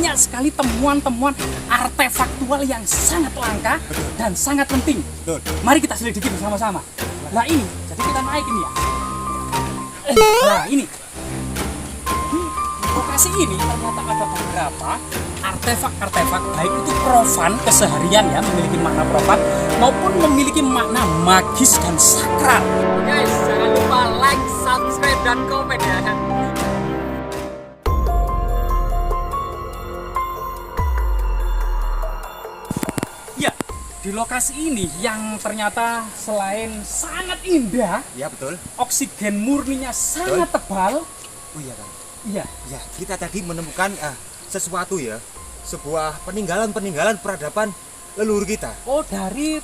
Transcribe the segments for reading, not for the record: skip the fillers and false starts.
banyak sekali temuan-temuan artefaktual yang sangat langka dan sangat penting. Betul. Mari kita selidiki bersama-sama. Nah ini, jadi kita naik ini ya. Nah ini, di lokasi ini ternyata ada beberapa artefak-artefak, baik itu profan keseharian ya, memiliki makna profan maupun memiliki makna magis dan sakral. Guys, jangan lupa like, subscribe, dan komen ya. Ya, di lokasi ini yang ternyata selain sangat indah, Ya betul. oksigen murninya sangat tebal. Oh iya kan. Iya, Ya kita tadi menemukan sesuatu ya, sebuah peninggalan peradaban leluhur kita. oh dari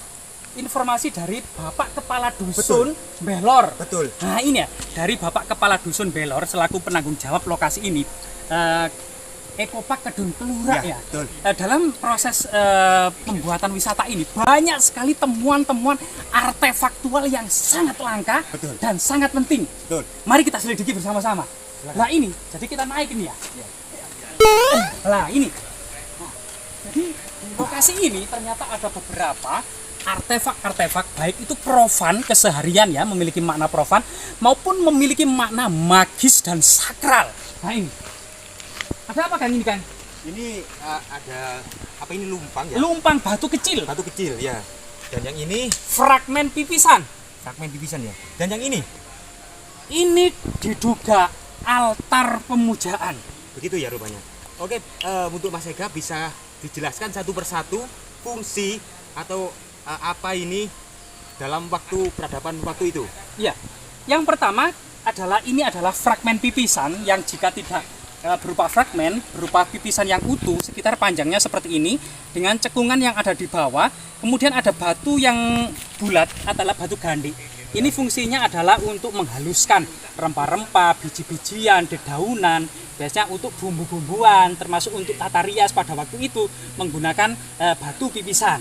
informasi dari Bapak Kepala Dusun Belor. Betul. Nah ini ya, dari Bapak Kepala Dusun Belor selaku penanggung jawab lokasi ini, Ekopark Kedung Kelurak ya. Betul. Dalam proses pembuatan wisata ini banyak sekali temuan-temuan artefaktual yang sangat langka Betul. dan sangat penting. Betul. Mari kita selidiki bersama-sama. Nah ini, jadi kita naik ini ya. Nah ini. Nah, jadi di lokasi ini ternyata ada beberapa artefak-artefak, baik itu profan keseharian ya, memiliki makna profan maupun memiliki makna magis dan sakral. Nah ini. Ada apa Kang ini Kang? Ini ada apa ini lumpang ya? Lumpang batu kecil, Batu kecil ya. Dan yang ini fragmen pipisan. fragmen pipisan ya. Dan yang Ini diduga altar pemujaan. begitu ya rupanya. Oke, untuk Mas Ega bisa dijelaskan satu persatu fungsi atau apa ini dalam waktu peradaban waktu itu. Ya, yang pertama adalah ini adalah fragmen pipisan yang jika tidak berupa fragmen, berupa pipisan yang utuh sekitar panjangnya seperti ini dengan cekungan yang ada di bawah, kemudian ada batu yang bulat adalah batu gandhi. Ini fungsinya adalah untuk menghaluskan rempah-rempah, biji-bijian, dedaunan, biasanya untuk bumbu-bumbuan, termasuk untuk tata rias pada waktu itu menggunakan batu pipisan.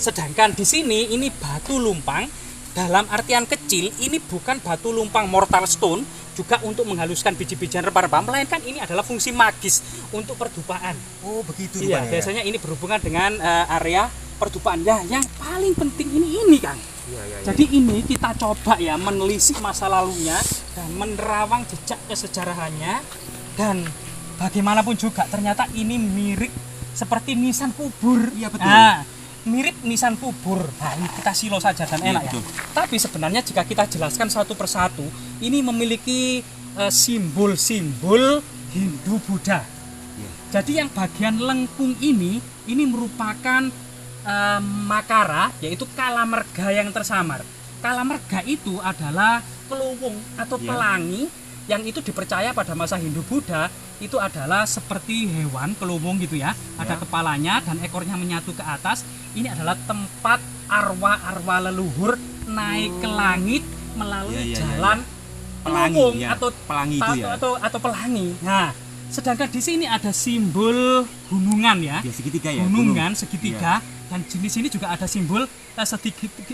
Sedangkan di sini ini batu lumpang, dalam artian kecil, ini bukan batu lumpang mortar stone, juga untuk menghaluskan biji-bijian rempah-rempah, melainkan ini adalah fungsi magis untuk perdupaan. Oh, begitu Iya, rupanya. biasanya ini berhubungan dengan area perdupaan. Ya, yang paling penting ini Kang. Ya, ya, ya. Jadi ini kita coba ya menelisik masa lalunya dan menerawang jejak kesejarahannya, dan bagaimanapun juga ternyata ini mirip seperti nisan kubur. Iya, betul. Nah, mirip nisan kubur. Nah, ini kita silo saja dan enak betul. ya. Tapi sebenarnya jika kita jelaskan satu persatu, ini memiliki simbol-simbol Hindu Buddha. Ya. Jadi yang bagian lengkung ini merupakan makara, yaitu kalamerga yang tersamar. Kalamerga itu adalah keluwung atau Ya. pelangi yang itu dipercaya pada masa Hindu Buddha itu adalah seperti hewan keluwung gitu ya. Ada kepalanya dan ekornya menyatu ke atas. Ini adalah tempat arwah-arwah leluhur naik ke langit melalui jalan Pelangi, keluwung ya. atau Pelangi itu ya. atau pelangi. Nah, sedangkan di sini ada simbol gunungan ya. Ya, segitiga ya. Gunungan gunung. segitiga, dan di sini juga ada simbol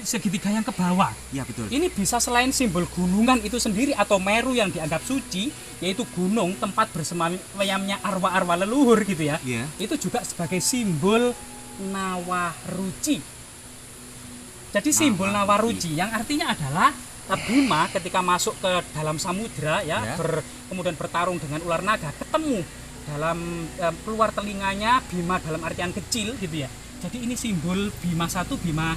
segitiga yang ke bawah. Ya, betul. Ini bisa selain simbol gunungan itu sendiri atau Meru yang dianggap suci, yaitu gunung tempat bersemayamnya arwah-arwah leluhur gitu ya. Iya. Itu juga sebagai simbol Nawaruci. Jadi simbol Nawaruci yang artinya adalah Bima ketika masuk ke dalam samudra ya, Ya. kemudian bertarung dengan ular naga, ketemu dalam keluar telinganya Bima dalam artian kecil gitu ya. Jadi ini simbol Bima satu, Bima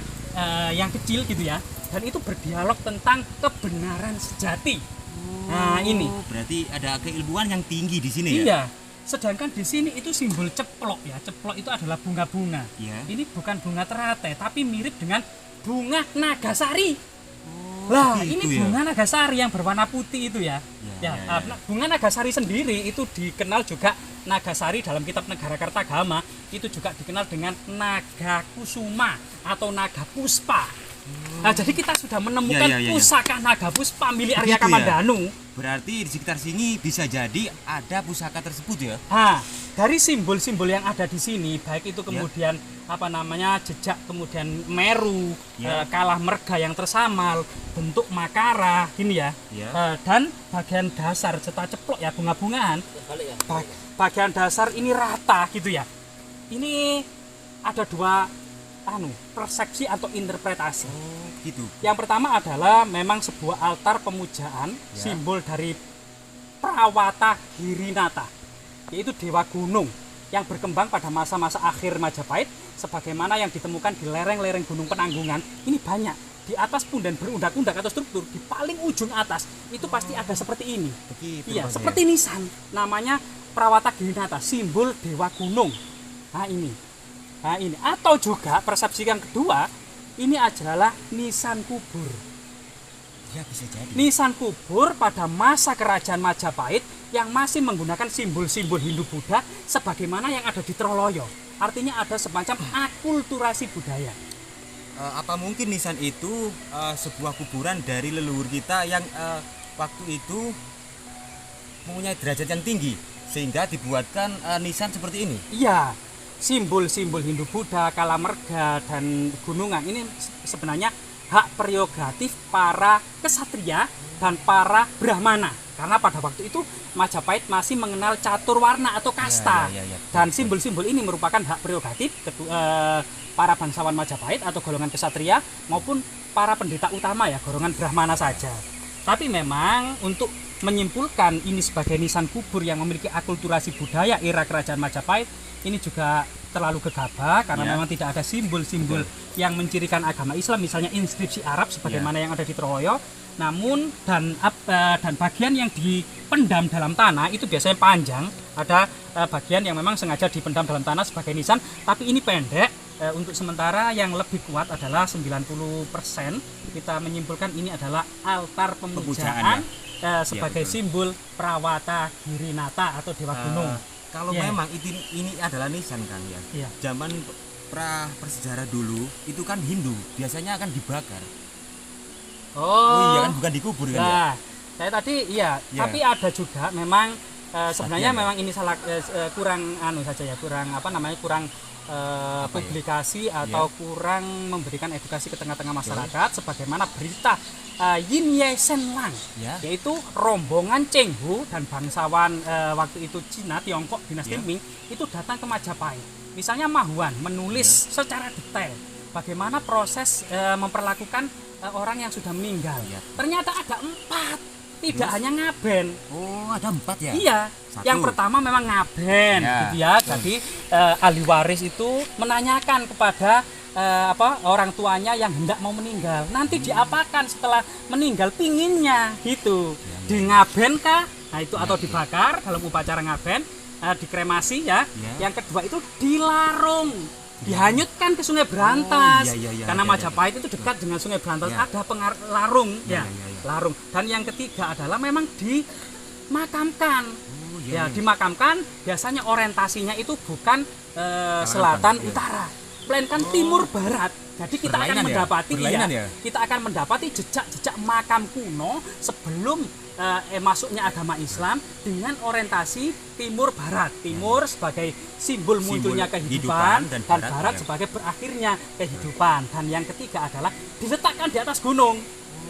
yang kecil gitu ya. Dan itu berdialog tentang kebenaran sejati. Nah, ini. Berarti ada keilmuan yang tinggi di sini ya. Iya. Sedangkan di sini itu simbol ceplok ya. Ceplok itu adalah bunga-bunga. Iya. Ini bukan bunga teratai, tapi mirip dengan bunga nagasari. Lah, ini begitu ya. bunga nagasari yang berwarna putih itu ya. Ya, ya, ya. Bunga nagasari sendiri itu dikenal juga Nagasari dalam kitab Negara Kartagama itu juga dikenal dengan naga kusuma atau naga puspa. Nah, jadi kita sudah menemukan Ya. pusaka naga puspa milik Arya Begitu ya. Kamandanu. Berarti di sekitar sini bisa jadi ada pusaka tersebut ya. Nah, dari simbol-simbol yang ada di sini, baik itu kemudian jejak, kemudian Meru, kalah merga yang tersamal, bentuk makara, gini ya, Ya. dan bagian dasar serta ceplok ya bunga-bungaan. bagian dasar ini rata gitu ya. Ini ada dua persepsi atau interpretasi. Oh, gitu. Yang pertama adalah memang sebuah altar pemujaan, simbol dari Prawata Girinata, yaitu dewa gunung yang berkembang pada masa-masa akhir Majapahit, sebagaimana yang ditemukan di lereng-lereng Gunung Penanggungan. Ini banyak di atas punden berundak-undak atau struktur di paling ujung atas itu pasti ada seperti ini. Begitu, Iya, Mas, seperti nisan, namanya Prawata Girinata, simbol dewa gunung. Nah ini atau juga persepsi yang kedua, ini adalah nisan kubur. Ya, bisa jadi. Nisan kubur pada masa kerajaan Majapahit yang masih menggunakan simbol-simbol Hindu-Buddha sebagaimana yang ada di Troloyo. Artinya ada semacam akulturasi budaya. Apa mungkin nisan itu sebuah kuburan dari leluhur kita yang waktu itu mempunyai derajat yang tinggi sehingga dibuatkan nisan seperti ini? Iya, simbol-simbol Hindu-Buddha, Kalamerga, dan gunungan ini sebenarnya hak prerogatif para kesatria dan para brahmana. Karena pada waktu itu Majapahit masih mengenal catur warna atau kasta. Ya. Dan simbol-simbol ini merupakan hak prerogatif para bangsawan Majapahit atau golongan kesatria maupun para pendeta utama ya, golongan brahmana saja. Tapi memang untuk menyimpulkan ini sebagai nisan kubur yang memiliki akulturasi budaya era kerajaan Majapahit, ini juga terlalu gegabah karena memang tidak ada simbol-simbol yang mencirikan agama Islam, misalnya inskripsi Arab sebagaimana yang ada di Troyo. Namun dan bagian yang dipendam dalam tanah itu biasanya panjang, ada bagian yang memang sengaja dipendam dalam tanah sebagai nisan, tapi ini pendek. Untuk sementara yang lebih kuat adalah 90%, kita menyimpulkan ini adalah altar pemujaan sebagai simbol Prawata Girinata atau dewa gunung. Kalau memang ini adalah nisan kan ya. Zaman prasejarah dulu itu kan Hindu biasanya akan dibakar. Oh iya kan, bukan dikubur kan ya. Saya tadi tapi ada juga memang sebenarnya memang ini salah kurang kurang publikasi atau kurang memberikan edukasi ke tengah-tengah masyarakat sebagaimana berita Yin Ye Sen Lang, yaitu rombongan Cheng Hu dan bangsawan waktu itu Cina Tiongkok dinasti Ming itu datang ke Majapahit. Misalnya Mahuan menulis secara detail bagaimana proses memperlakukan orang yang sudah meninggal. Ternyata ada 4. Tidak hanya ngaben. Oh, ada 4 ya? Iya. Yang pertama memang ngaben, gitu ya. Jadi ahli waris itu menanyakan kepada orang tuanya yang hendak mau meninggal. Nanti diapakan setelah meninggal pinginnya, gitu. Di ngaben kah? Nah itu atau dibakar dalam upacara ngaben, dikremasi ya. Yang kedua itu dilarung. Dihanyutkan ke Sungai Berantas. Karena Majapahit itu dekat dengan Sungai Berantas, ada larung larung. Dan yang ketiga adalah memang dimakamkan. Dimakamkan biasanya orientasinya itu bukan selatan utara, melainkan timur barat. Jadi kita akan mendapati kita akan mendapati jejak-jejak makam kuno sebelum masuknya agama Islam dengan orientasi timur barat. Timur sebagai simbol munculnya kehidupan dan barat sebagai berakhirnya kehidupan. Dan yang ketiga adalah diletakkan di atas gunung.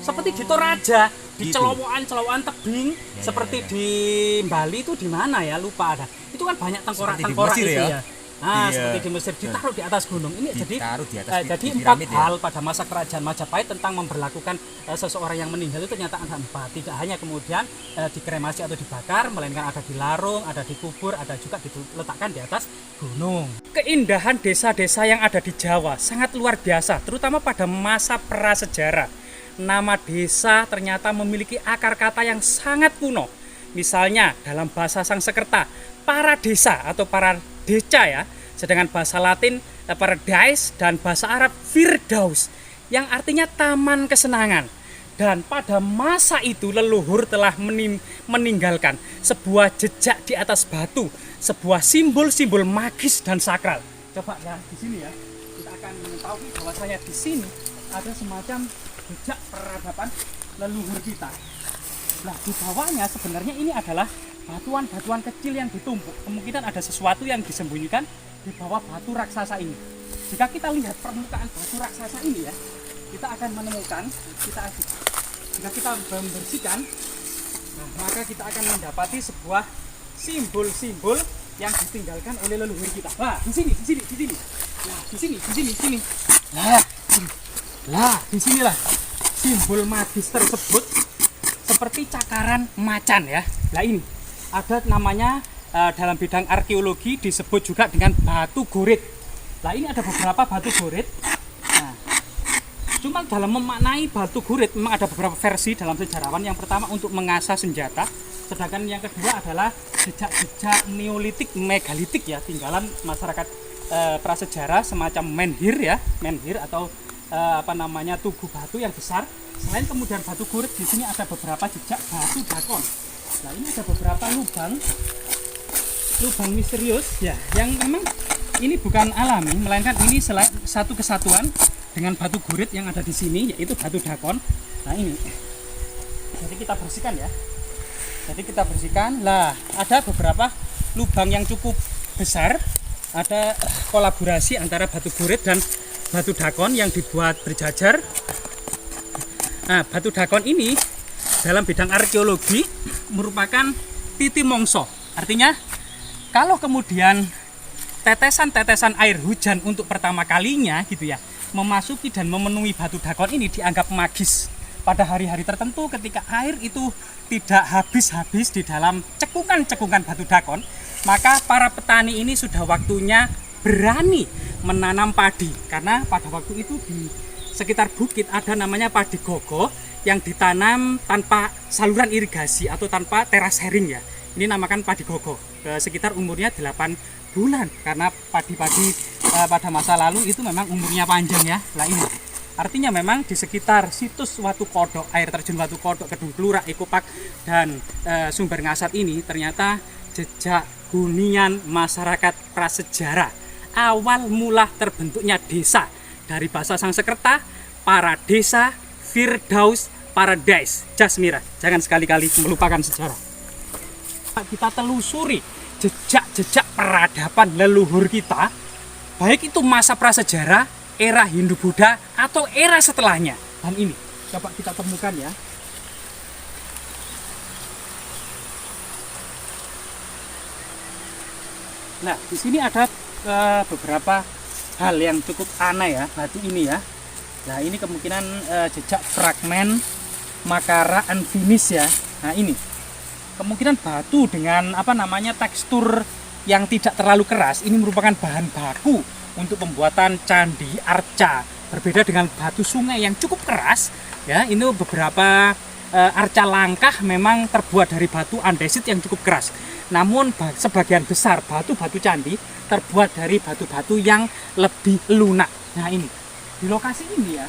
Seperti di Toraja, di celowokan tebing, seperti di Bali itu di mana ya, lupa ada. Itu kan banyak tengkorak-tengkorak itu ya. Seperti di Mesir ditaruh di atas gunung. Ini jadi 4 hal pada masa kerajaan Majapahit tentang memperlakukan seseorang yang meninggal itu ternyata ada 4. Tidak hanya kemudian dikremasi atau dibakar, melainkan ada dilarung, ada dikubur, ada juga diletakkan di atas gunung. Keindahan desa-desa yang ada di Jawa sangat luar biasa, terutama pada masa prasejarah. Nama desa ternyata memiliki akar kata yang sangat kuno. Misalnya dalam bahasa Sangsekerta, para desa atau para deca ya, sedangkan bahasa Latin paradise dan bahasa Arab firdaus yang artinya taman kesenangan. Dan pada masa itu leluhur telah meninggalkan sebuah jejak di atas batu, sebuah simbol-simbol magis dan sakral. Coba ya di sini ya, kita akan mengetahui bahwasanya di sini ada semacam jejak peradaban leluhur kita. Nah, di bawahnya sebenarnya ini adalah batuan-batuan kecil yang ditumpuk. Kemungkinan ada sesuatu yang disembunyikan di bawah batu raksasa ini. Jika kita lihat permukaan batu raksasa ini ya, kita akan menemukan, jika kita membersihkan, maka kita akan mendapati sebuah simbol-simbol yang ditinggalkan oleh leluhur kita. Wah, di sini. Nah, di sini. Nah, di sinilah simbol magis tersebut seperti cakaran macan ya. Nah, ini ada namanya dalam bidang arkeologi disebut juga dengan batu goret. Nah, ini ada beberapa batu goret. Nah, cuma dalam memaknai batu goret memang ada beberapa versi dalam sejarawan. Yang pertama untuk mengasah senjata, sedangkan yang kedua adalah jejak-jejak neolitik megalitik ya, tinggalan masyarakat prasejarah semacam menhir atau tugu batu yang besar. Selain kemudian batu goret, di sini ada beberapa jejak batu dakon. Nah, ini ada beberapa lubang misterius ya, yang memang ini bukan alami, melainkan ini satu kesatuan dengan batu goret yang ada di sini, yaitu batu dakon. Nah, ini jadi kita bersihkan ya. Lah, ada beberapa lubang yang cukup besar. Ada kolaborasi antara batu goret dan batu dakon yang dibuat berjajar. Nah, batu dakon ini dalam bidang arkeologi merupakan titi mongso. Artinya, kalau kemudian tetesan-tetesan air hujan untuk pertama kalinya gitu ya, memasuki dan memenuhi batu dakon ini dianggap magis. Pada hari-hari tertentu ketika air itu tidak habis-habis di dalam cekungan-cekungan batu dakon, maka para petani ini sudah waktunya berani menanam padi. Karena pada waktu itu di sekitar bukit ada namanya padi gogo yang ditanam tanpa saluran irigasi atau tanpa teras hering ya. Ini namakan padi gogo. Sekitar umurnya 8 bulan karena padi-padi pada masa lalu itu memang umurnya panjang ya. Nah, ini artinya memang di sekitar situs Watu Kodok, air terjun Watu Kodok, Kedung Klurak, Ekopark dan Sumber Ngasat ini ternyata jejak hunian masyarakat prasejarah. Awal mula terbentuknya desa dari bahasa Sanskerta, para desa, Firdaus, Paradise, Jasmira. Jangan sekali-kali melupakan sejarah. Kita telusuri jejak-jejak peradaban leluhur kita, baik itu masa prasejarah, era Hindu-Buddha, atau era setelahnya. Dan ini, coba kita temukan ya. Nah, di sini ada beberapa hal yang cukup aneh ya, batu ini ya. Nah, ini kemungkinan jejak fragmen Makara unfinished ya. Nah, ini kemungkinan batu dengan tekstur yang tidak terlalu keras. Ini merupakan bahan baku untuk pembuatan candi arca. Berbeda dengan batu sungai yang cukup keras ya. Ini beberapa arca langkah memang terbuat dari batu andesit yang cukup keras. Namun sebagian besar batu-batu candi terbuat dari batu-batu yang lebih lunak. Nah, ini di lokasi ini ya,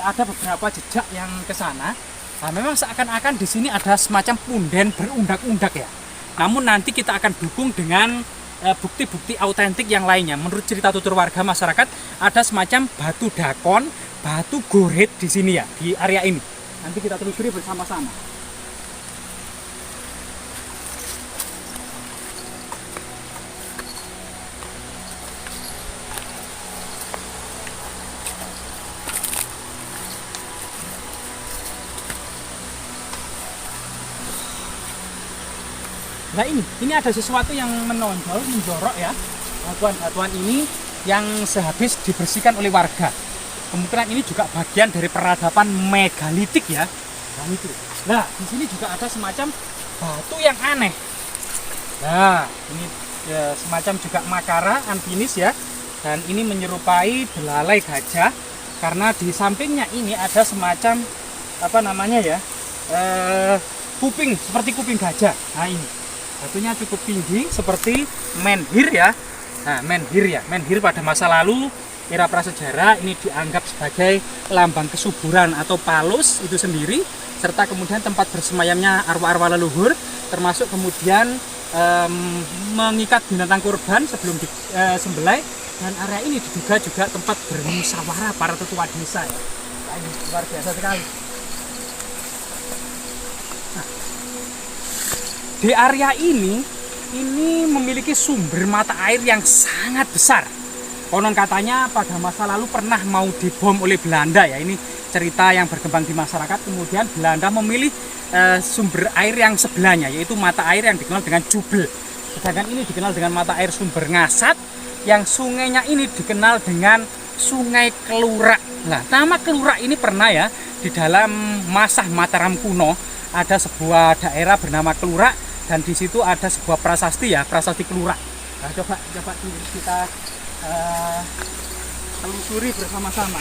ada beberapa jejak yang ke sana. Nah, memang seakan-akan di sini ada semacam punden berundak-undak ya. Namun nanti kita akan dukung dengan bukti-bukti autentik yang lainnya. Menurut cerita tutur warga masyarakat, ada semacam batu dakon, batu goret di sini ya, di area ini. Nanti kita telusuri bersama-sama. Nah, ini ada sesuatu yang menonjol, menjorok ya. Batuan-batuan ini yang sehabis dibersihkan oleh warga. Kemungkinan ini juga bagian dari peradaban megalitik ya. Nah, di sini juga ada semacam batu yang aneh. Nah, ini ya, semacam juga Makara unfinished ya. Dan ini menyerupai belalai gajah karena di sampingnya ini ada semacam kuping, seperti kuping gajah. Nah, ini batunya cukup tinggi seperti menhir ya. Nah, menhir pada masa lalu era prasejarah ini dianggap sebagai lambang kesuburan atau palus itu sendiri, serta kemudian tempat bersemayamnya arwah-arwah leluhur, termasuk kemudian mengikat binatang kurban sebelum disembelih. Dan area ini diduga juga tempat bermusyawarah para tetua desa ya. Nah, ini luar biasa sekali. Di area ini memiliki sumber mata air yang sangat besar. Konon katanya pada masa lalu pernah mau dibom oleh Belanda ya. Ini cerita yang berkembang di masyarakat. Kemudian Belanda memilih sumber air yang sebelahnya, yaitu mata air yang dikenal dengan Jubel. Sedangkan ini dikenal dengan mata air sumber Ngasat, yang sungainya ini dikenal dengan Sungai Kelurak. Nah, nama Kelurak ini pernah ya di dalam masa Mataram kuno ada sebuah daerah bernama Kelurak, dan di situ ada sebuah prasasti ya, prasasti Kelurak. Nah, coba kita telusuri bersama-sama.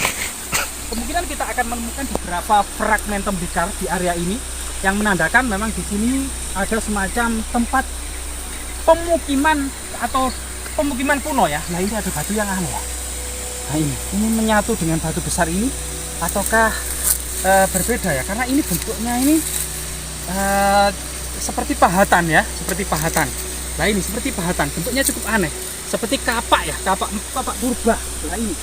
Kemungkinan kita akan menemukan beberapa fragmen tembikar di area ini yang menandakan memang di sini ada semacam tempat pemukiman atau pemukiman kuno ya. Nah, ini ada batu yang aneh ya. Nah, ini menyatu dengan batu besar ini ataukah berbeda ya? Karena ini bentuknya ini seperti pahatan ya, seperti pahatan. Nah, ini seperti pahatan, bentuknya cukup aneh, seperti kapak ya, kapak purba. Nah, ini.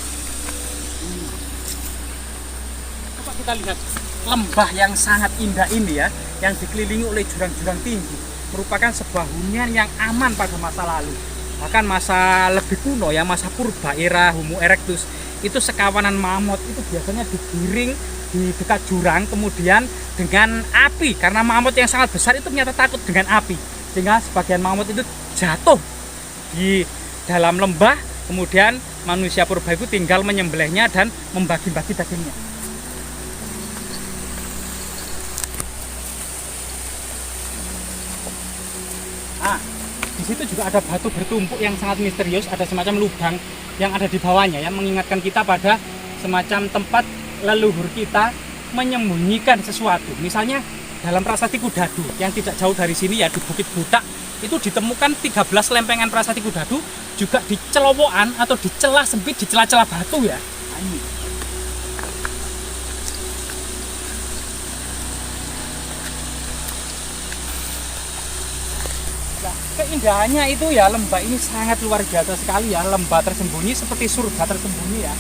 Coba kita lihat lembah yang sangat indah ini ya, yang dikelilingi oleh jurang-jurang tinggi, merupakan sebuah hunian yang aman pada masa lalu. Bahkan masa lebih kuno ya, masa purba era Homo erectus, itu sekawanan mamut itu biasanya digiring di dekat jurang, kemudian dengan api, karena mamut yang sangat besar itu ternyata takut dengan api, sehingga sebagian mamut itu jatuh di dalam lembah, kemudian manusia purba itu tinggal menyembelihnya dan membagi-bagi dagingnya. Nah, di situ juga ada batu bertumpuk yang sangat misterius, ada semacam lubang yang ada di bawahnya yang mengingatkan kita pada semacam tempat leluhur kita menyembunyikan sesuatu. Misalnya dalam prasasti Kudadu yang tidak jauh dari sini ya, di Bukit Butak itu ditemukan 13 lempengan prasasti Kudadu juga di celowokan atau di celah sempit, di celah-celah batu ya. Nah, ini. Keindahannya itu ya, lembah ini sangat luar biasa sekali ya, lembah tersembunyi seperti surga tersembunyi ya.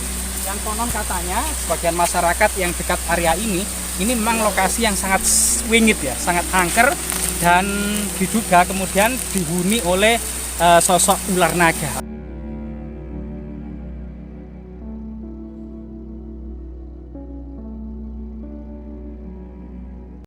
Yang konon katanya sebagian masyarakat yang dekat area ini memang lokasi yang sangat wingit ya, sangat angker, dan diduga kemudian dihuni oleh sosok ular naga.